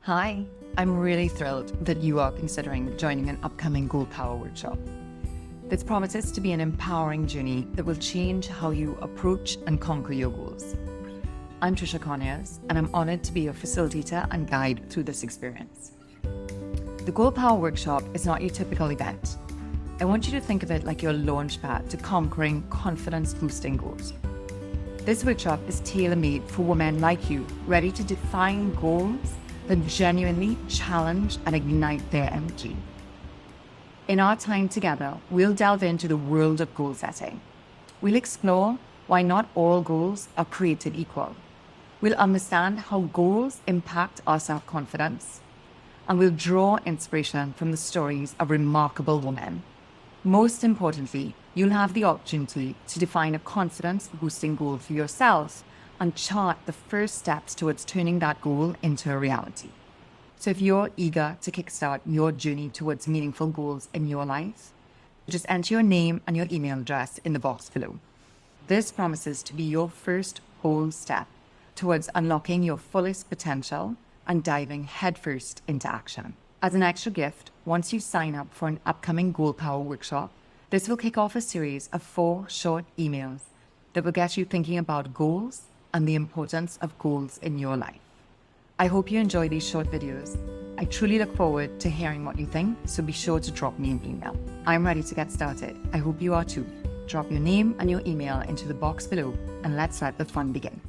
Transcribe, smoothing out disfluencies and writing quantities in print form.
Hi, I'm really thrilled that you are considering joining an upcoming GOALPOWER workshop. This promises to be an empowering journey that will change how you approach and conquer your goals. I'm Trisha Conyers, and I'm honored to be your facilitator and guide through this experience. The GOALPOWER workshop is not your typical event. I want you to think of it like your launchpad to conquering confidence-boosting goals. This workshop is tailor-made for women like you, ready to define goals that genuinely challenge and ignite their energy. In our time together, we'll delve into the world of goal setting. We'll explore why not all goals are created equal. We'll understand how goals impact our self-confidence, and we'll draw inspiration from the stories of remarkable women. Most importantly, you'll have the opportunity to define a confidence-boosting goal for yourself and chart the first steps towards turning that goal into a reality. So if you're eager to kickstart your journey towards meaningful goals in your life, just enter your name and your email address in the box below. This promises to be your first whole step towards unlocking your fullest potential and diving headfirst into action. As an extra gift, once you sign up for an upcoming GOALPOWER workshop, this will kick off a series of 4 short emails that will get you thinking about goals and the importance of goals in your life. I hope you enjoy these short videos. I truly look forward to hearing what you think, so be sure to drop me an email. I'm ready to get started. I hope you are too. Drop your name and your email into the box below, and let's let the fun begin.